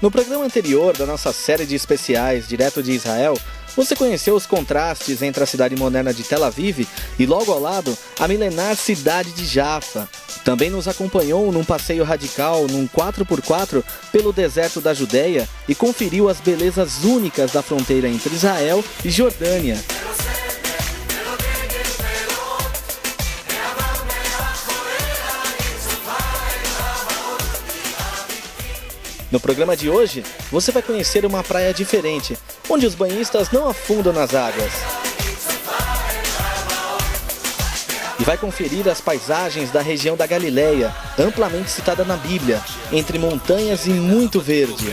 No programa anterior da nossa série de especiais direto de Israel, você conheceu os contrastes entre a cidade moderna de Tel Aviv e, logo ao lado, a milenar cidade de Jaffa. Também nos acompanhou num passeio radical num 4x4 pelo deserto da Judéia e conferiu as belezas únicas da fronteira entre Israel e Jordânia. No programa de hoje, você vai conhecer uma praia diferente, onde os banhistas não afundam nas águas. E vai conferir as paisagens da região da Galileia, amplamente citada na Bíblia, entre montanhas e muito verde.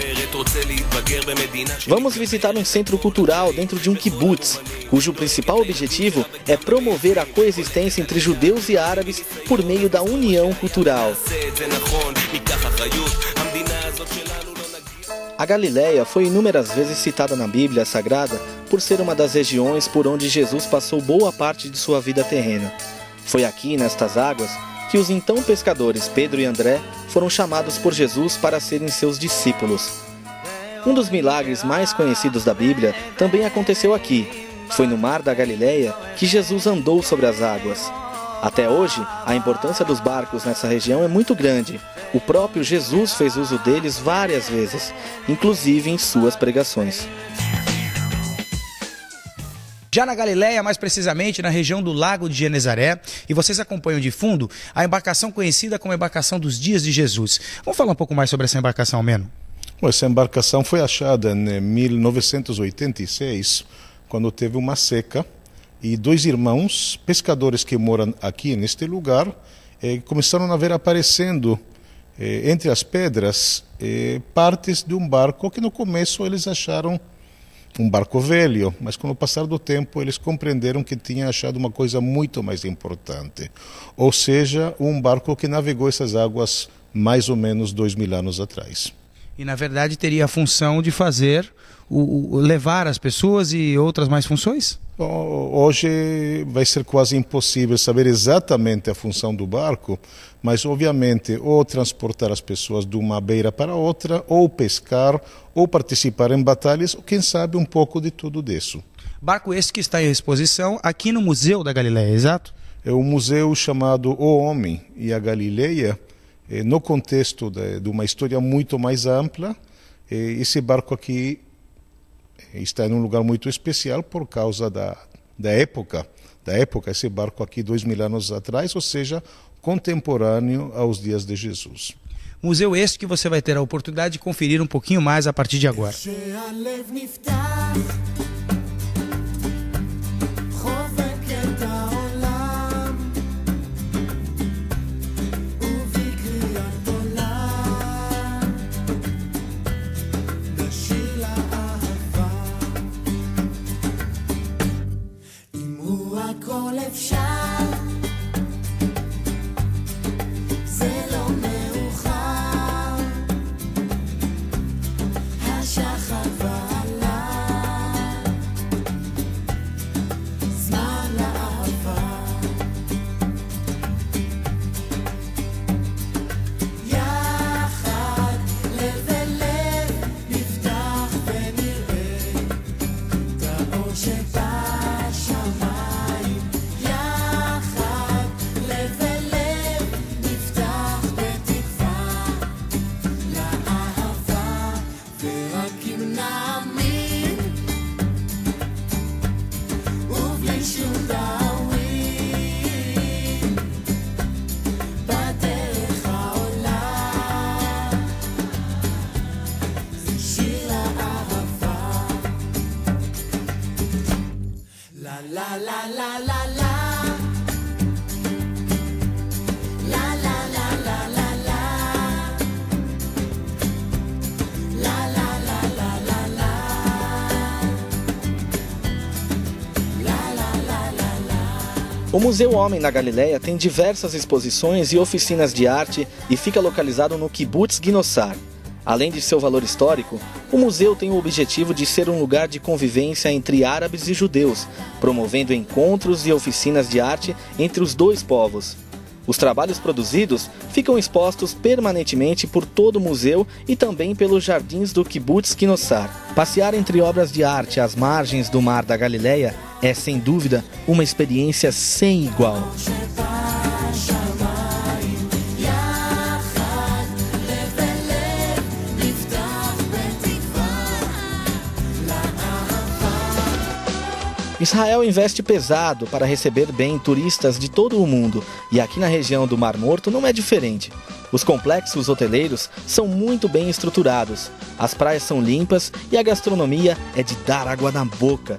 Vamos visitar um centro cultural dentro de um kibbutz, cujo principal objetivo é promover a coexistência entre judeus e árabes por meio da união cultural. A Galileia foi inúmeras vezes citada na Bíblia Sagrada por ser uma das regiões por onde Jesus passou boa parte de sua vida terrena. Foi aqui, nestas águas, que os então pescadores Pedro e André foram chamados por Jesus para serem seus discípulos. Um dos milagres mais conhecidos da Bíblia também aconteceu aqui. Foi no Mar da Galileia que Jesus andou sobre as águas. Até hoje, a importância dos barcos nessa região é muito grande. O próprio Jesus fez uso deles várias vezes, inclusive em suas pregações. Já na Galileia, mais precisamente na região do Lago de Genezaré, e vocês acompanham de fundo a embarcação conhecida como a embarcação dos dias de Jesus. Vamos falar um pouco mais sobre essa embarcação, Meno? Essa embarcação foi achada em 1986, quando teve uma seca, e dois irmãos, pescadores que moram aqui neste lugar, começaram a ver aparecendo entre as pedras partes de um barco que no começo eles acharam um barco velho, mas com o passar do tempo eles compreenderam que tinha achado uma coisa muito mais importante, ou seja, um barco que navegou essas águas mais ou menos 2000 anos atrás. E na verdade teria a função de fazer, levar as pessoas e outras mais funções? Hoje vai ser quase impossível saber exatamente a função do barco, mas obviamente ou transportar as pessoas de uma beira para outra, ou pescar, ou participar em batalhas, ou quem sabe um pouco de tudo isso. Barco esse que está em exposição aqui no Museu da Galileia, exato? É um museu chamado O Homem e a Galileia, no contexto de uma história muito mais ampla. Esse barco aqui está em um lugar muito especial por causa da época, esse barco aqui 2000 anos atrás, ou seja, contemporâneo aos dias de Jesus. Museu este que você vai ter a oportunidade de conferir um pouquinho mais a partir de agora. O Museu Homem na Galileia tem diversas exposições e oficinas de arte e fica localizado no Kibbutz Ginossar. Além de seu valor histórico, o museu tem o objetivo de ser um lugar de convivência entre árabes e judeus, promovendo encontros e oficinas de arte entre os dois povos. Os trabalhos produzidos ficam expostos permanentemente por todo o museu e também pelos jardins do Kibbutz Kinossar. Passear entre obras de arte às margens do Mar da Galileia é, sem dúvida, uma experiência sem igual. Israel investe pesado para receber bem turistas de todo o mundo, e aqui na região do Mar Morto não é diferente. Os complexos hoteleiros são muito bem estruturados, as praias são limpas e a gastronomia é de dar água na boca.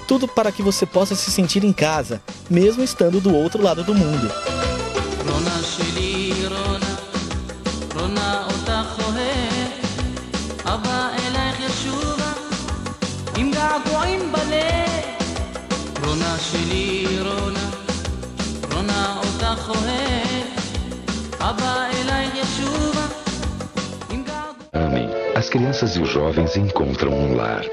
Tudo para que você possa se sentir em casa, mesmo estando do outro lado do mundo. Amém. As crianças e os jovens encontram um lar.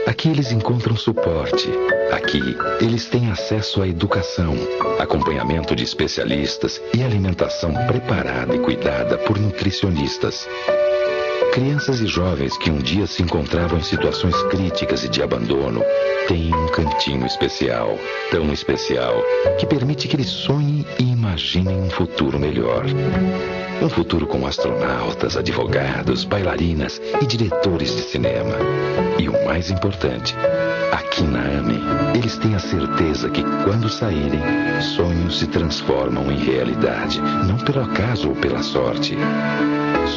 Aqui eles encontram suporte. Aqui eles têm acesso à educação, acompanhamento de especialistas e alimentação preparada e cuidada por nutricionistas. Crianças e jovens que um dia se encontravam em situações críticas e de abandono têm um cantinho especial, tão especial, que permite que eles sonhem e imaginem um futuro melhor. Um futuro com astronautas, advogados, bailarinas e diretores de cinema. E o mais importante, aqui na AME, eles têm a certeza que quando saírem, sonhos se transformam em realidade, não pelo acaso ou pela sorte.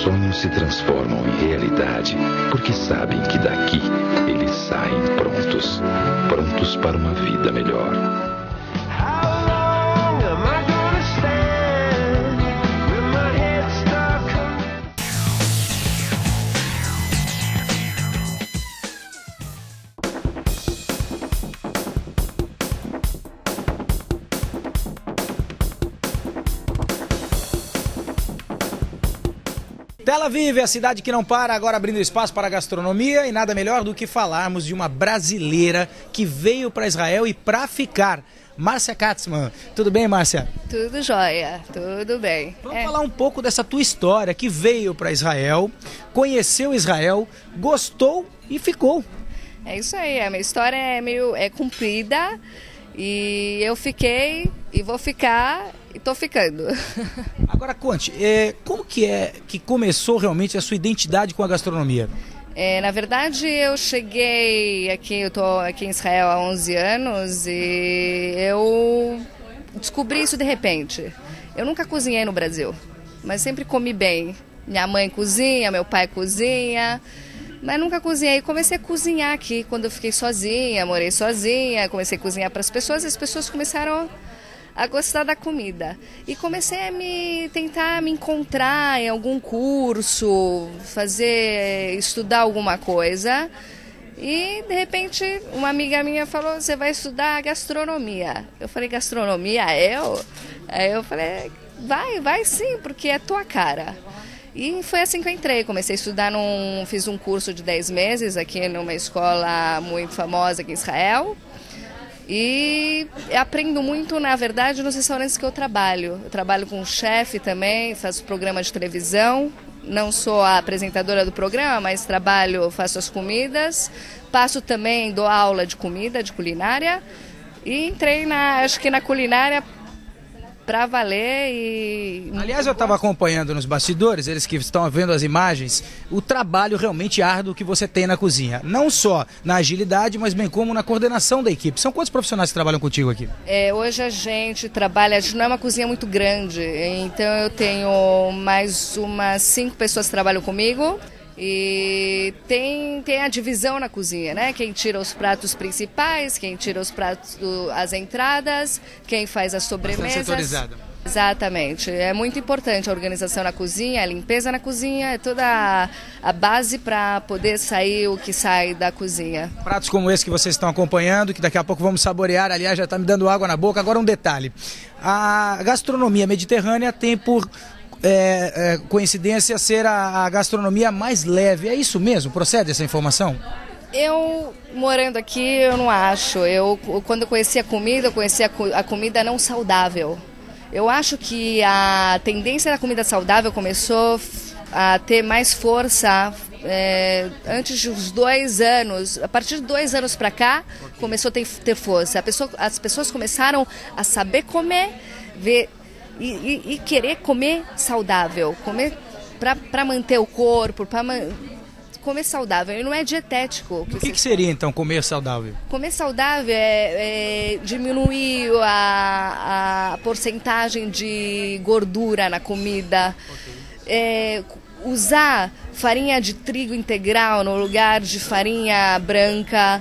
Sonhos se transformam em realidade porque sabem que daqui eles saem prontos, prontos para uma vida melhor. Tel Aviv, a cidade que não para, agora abrindo espaço para a gastronomia, e nada melhor do que falarmos de uma brasileira que veio para Israel e para ficar. Márcia Katzmann. Tudo bem, Márcia? Tudo jóia, tudo bem. Vamos falar um pouco dessa tua história, que veio para Israel, conheceu Israel, gostou e ficou. É isso aí, a minha história é comprida e eu fiquei e vou ficar e tô ficando. Agora conte, como que é que começou realmente a sua identidade com a gastronomia? Na verdade, eu cheguei aqui, eu tô aqui em Israel há 11 anos e eu descobri isso de repente. Eu nunca cozinhei no Brasil, mas sempre comi bem. Minha mãe cozinha, meu pai cozinha, mas nunca cozinhei. Comecei a cozinhar aqui quando eu fiquei sozinha, morei sozinha, comecei a cozinhar para as pessoas e as pessoas começaram a gostar da comida. E comecei a tentar me encontrar em algum curso, estudar alguma coisa. E, de repente, uma amiga minha falou, você vai estudar gastronomia. Eu falei, gastronomia? Aí eu falei, vai sim, porque é tua cara. E foi assim que eu entrei, comecei a estudar, fiz um curso de 10 meses aqui numa escola muito famosa aqui em Israel. E aprendo muito, na verdade, nos restaurantes que eu trabalho. Eu trabalho com um chefe também, faço programa de televisão. Não sou a apresentadora do programa, mas faço as comidas. Passo também, dou aula de comida, de culinária. E entrei, acho que na culinária para valer e... Aliás, eu estava acompanhando nos bastidores, eles que estão vendo as imagens, o trabalho realmente árduo que você tem na cozinha. Não só na agilidade, mas bem como na coordenação da equipe. São quantos profissionais que trabalham contigo aqui? Hoje a gente não é uma cozinha muito grande, então eu tenho mais umas 5 pessoas que trabalham comigo. E tem a divisão na cozinha, né? Quem tira os pratos principais, quem tira os pratos, as entradas, quem faz as sobremesas. Setorizada. Exatamente. É muito importante a organização na cozinha, a limpeza na cozinha, é toda a base para poder sair o que sai da cozinha. Pratos como esse que vocês estão acompanhando, que daqui a pouco vamos saborear, aliás, já está me dando água na boca. Agora um detalhe, a gastronomia mediterrânea tem por... coincidência ser a gastronomia mais leve. É isso mesmo? Procede essa informação? Eu, morando aqui, eu não acho. Quando eu conheci a comida, eu conheci a comida não saudável. Eu acho que a tendência da comida saudável começou a ter mais força antes dos 2 anos. A partir de 2 anos para cá, começou a ter força. As pessoas começaram a saber comer, ver e querer comer saudável, comer para manter o corpo, comer saudável. E não é dietético. O que seria então comer saudável? Comer saudável é diminuir a porcentagem de gordura na comida. Usar farinha de trigo integral no lugar de farinha branca,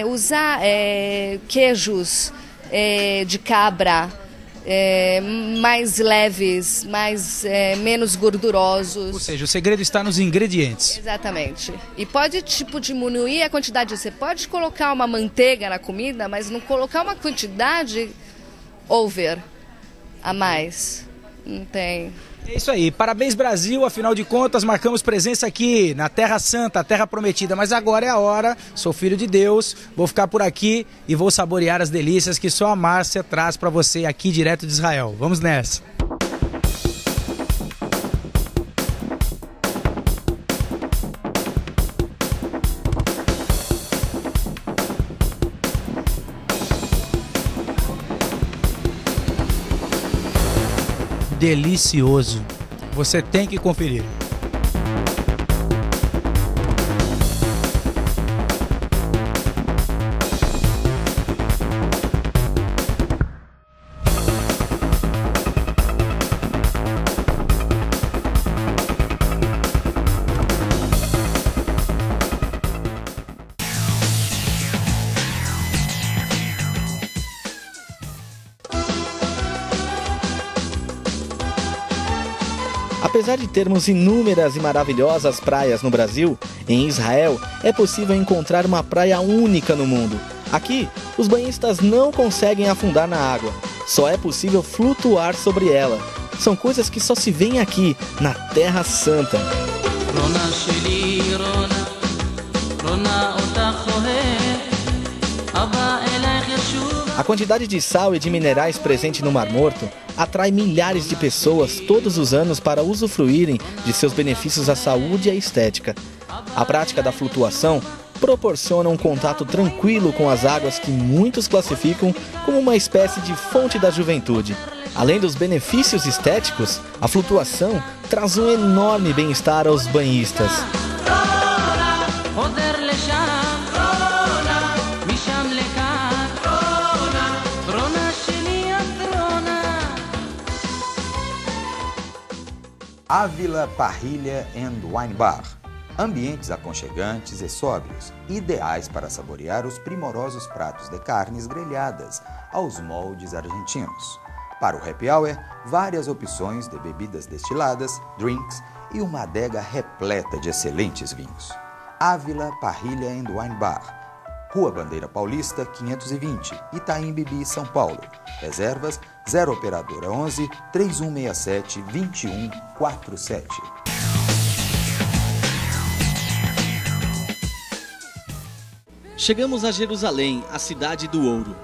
usar queijos de cabra mais leves, menos gordurosos. Ou seja, o segredo está nos ingredientes. Exatamente. E pode diminuir a quantidade. Você pode colocar uma manteiga na comida, mas não colocar uma quantidade over a mais. Não tem. É isso aí, parabéns Brasil, afinal de contas marcamos presença aqui na Terra Santa, a Terra Prometida, mas agora é a hora, sou filho de Deus, vou ficar por aqui e vou saborear as delícias que só a Márcia traz para você aqui direto de Israel. Vamos nessa! Delicioso. Você tem que conferir. Apesar de termos inúmeras e maravilhosas praias no Brasil, em Israel é possível encontrar uma praia única no mundo. Aqui, os banhistas não conseguem afundar na água, só é possível flutuar sobre ela. São coisas que só se veem aqui, na Terra Santa. A quantidade de sal e de minerais presente no Mar Morto atrai milhares de pessoas todos os anos para usufruírem de seus benefícios à saúde e à estética. A prática da flutuação proporciona um contato tranquilo com as águas que muitos classificam como uma espécie de fonte da juventude. Além dos benefícios estéticos, a flutuação traz um enorme bem-estar aos banhistas. Ávila Parrilha and Wine Bar. Ambientes aconchegantes e sóbrios, ideais para saborear os primorosos pratos de carnes grelhadas aos moldes argentinos. Para o happy hour, várias opções de bebidas destiladas, drinks e uma adega repleta de excelentes vinhos. Ávila Parrilha and Wine Bar. Rua Bandeira Paulista, 520, Itaim Bibi, São Paulo. Reservas 0 operadora 11 3167 2147. Chegamos a Jerusalém, a cidade do ouro.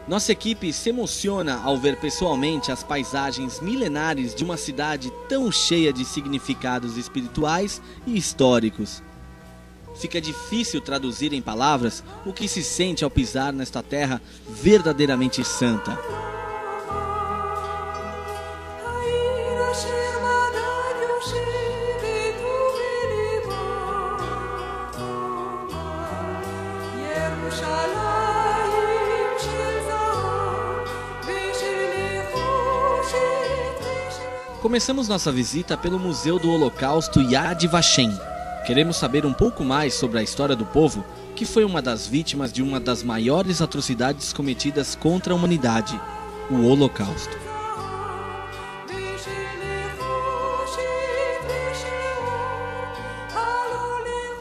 Nossa equipe se emociona ao ver pessoalmente as paisagens milenares de uma cidade tão cheia de significados espirituais e históricos. Fica difícil traduzir em palavras o que se sente ao pisar nesta terra verdadeiramente santa. Começamos nossa visita pelo Museu do Holocausto Yad Vashem. Queremos saber um pouco mais sobre a história do povo, que foi uma das vítimas de uma das maiores atrocidades cometidas contra a humanidade, o Holocausto.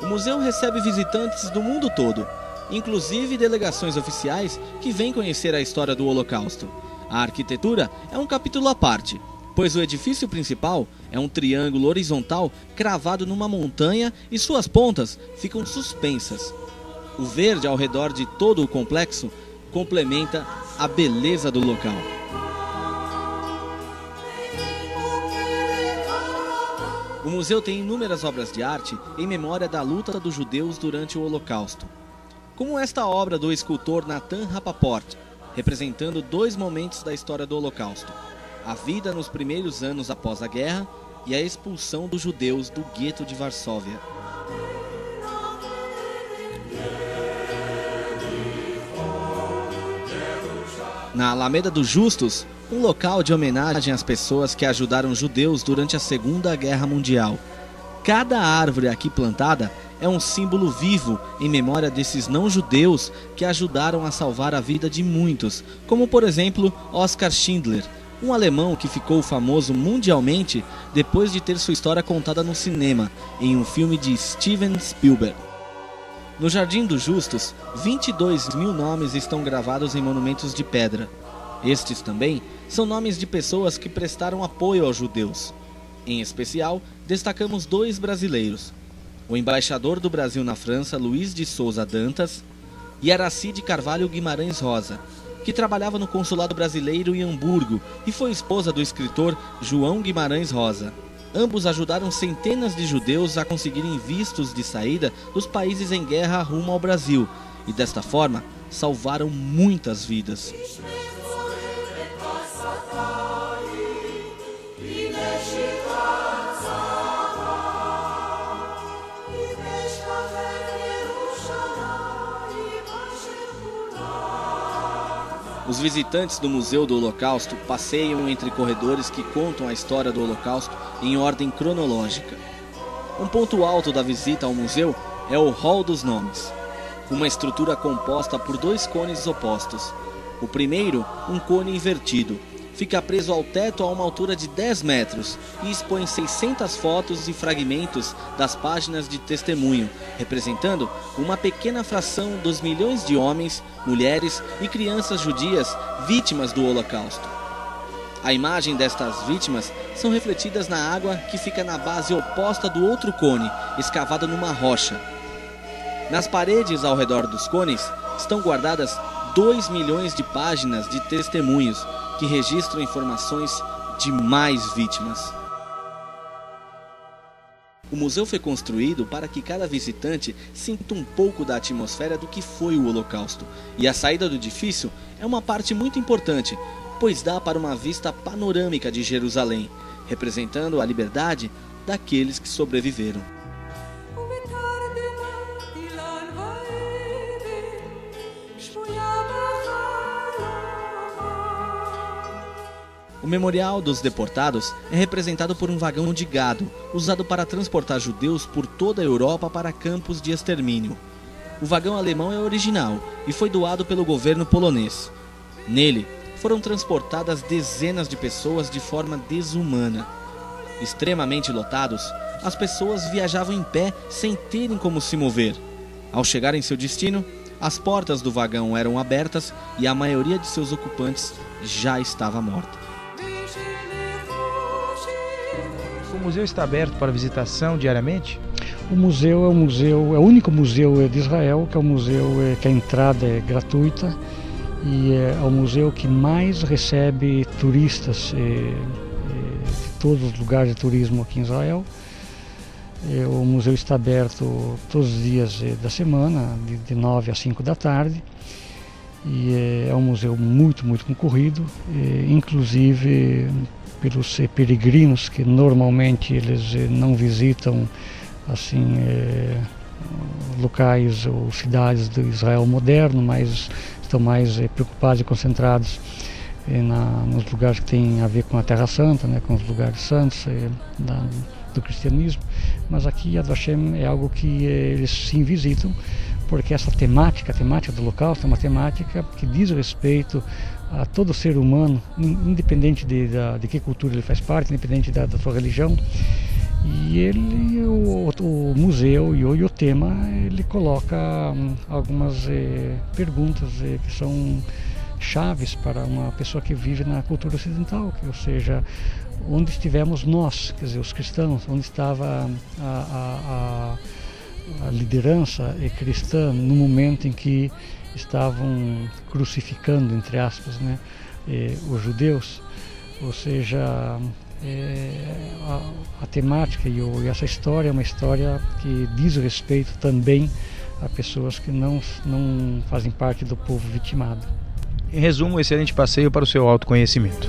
O museu recebe visitantes do mundo todo, inclusive delegações oficiais que vêm conhecer a história do Holocausto. A arquitetura é um capítulo à parte, pois o edifício principal é um triângulo horizontal cravado numa montanha e suas pontas ficam suspensas. O verde ao redor de todo o complexo complementa a beleza do local. O museu tem inúmeras obras de arte em memória da luta dos judeus durante o Holocausto. Como esta obra do escultor Nathan Rapaport, representando 2 momentos da história do Holocausto: a vida nos primeiros anos após a guerra e a expulsão dos judeus do gueto de Varsóvia. Na Alameda dos Justos, um local de homenagem às pessoas que ajudaram judeus durante a Segunda Guerra Mundial. Cada árvore aqui plantada é um símbolo vivo em memória desses não-judeus que ajudaram a salvar a vida de muitos, como por exemplo Oskar Schindler, um alemão que ficou famoso mundialmente depois de ter sua história contada no cinema, em um filme de Steven Spielberg. No Jardim dos Justos, 22 mil nomes estão gravados em monumentos de pedra. Estes também são nomes de pessoas que prestaram apoio aos judeus. Em especial, destacamos 2 brasileiros: o embaixador do Brasil na França, Luiz de Souza Dantas, e Aracide Carvalho Guimarães Rosa, que trabalhava no consulado brasileiro em Hamburgo e foi esposa do escritor João Guimarães Rosa. Ambos ajudaram centenas de judeus a conseguirem vistos de saída dos países em guerra rumo ao Brasil e, desta forma, salvaram muitas vidas. Os visitantes do Museu do Holocausto passeiam entre corredores que contam a história do Holocausto em ordem cronológica. Um ponto alto da visita ao museu é o Hall dos Nomes, uma estrutura composta por 2 cones opostos. O primeiro, um cone invertido, fica preso ao teto a uma altura de 10 metros e expõe 600 fotos e fragmentos das páginas de testemunho, representando uma pequena fração dos milhões de homens, mulheres e crianças judias vítimas do Holocausto. A imagem destas vítimas são refletidas na água que fica na base oposta do outro cone, escavado numa rocha. Nas paredes ao redor dos cones estão guardadas 2 milhões de páginas de testemunhos que registram informações de mais vítimas. O museu foi construído para que cada visitante sinta um pouco da atmosfera do que foi o Holocausto, e a saída do edifício é uma parte muito importante, pois dá para uma vista panorâmica de Jerusalém, representando a liberdade daqueles que sobreviveram. O Memorial dos Deportados é representado por um vagão de gado, usado para transportar judeus por toda a Europa para campos de extermínio. O vagão alemão é original e foi doado pelo governo polonês. Nele, foram transportadas dezenas de pessoas de forma desumana. Extremamente lotados, as pessoas viajavam em pé sem terem como se mover. Ao chegar em seu destino, as portas do vagão eram abertas e a maioria de seus ocupantes já estava morta. O museu está aberto para visitação diariamente? O museu é o único museu de Israel, que é um museu que a entrada é gratuita e é o museu que mais recebe turistas de todos os lugares de turismo aqui em Israel. O museu está aberto todos os dias da semana, de 9 às 5 da tarde. E é um museu muito concorrido, inclusive pelos peregrinos que normalmente eles não visitam assim locais ou cidades do Israel moderno, mas estão mais preocupados e concentrados nos lugares que têm a ver com a Terra Santa, né, com os lugares santos do cristianismo. Mas aqui Yad Vashem é algo que eles sim visitam, porque essa temática, a temática do Holocausto é uma temática que diz respeito a todo ser humano, independente de que cultura ele faz parte, independente da sua religião. E o museu e o tema, ele coloca algumas perguntas que são chaves para uma pessoa que vive na cultura ocidental, ou seja, onde estivemos nós, quer dizer, os cristãos, onde estava a liderança cristã no momento em que estavam crucificando, entre aspas, né, os judeus. Ou seja, a temática e essa história é uma história que diz respeito também a pessoas que não fazem parte do povo vitimado. Em resumo, um excelente passeio para o seu autoconhecimento.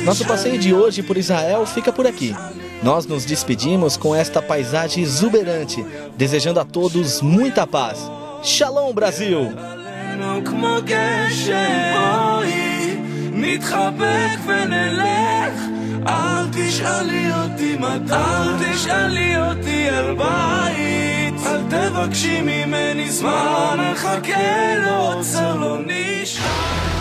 Nosso passeio de hoje por Israel fica por aqui. Nós nos despedimos com esta paisagem exuberante, desejando a todos muita paz. Shalom, Brasil! אל תבקשי ממני זמן, נחכה לו, עוצר לא נשאר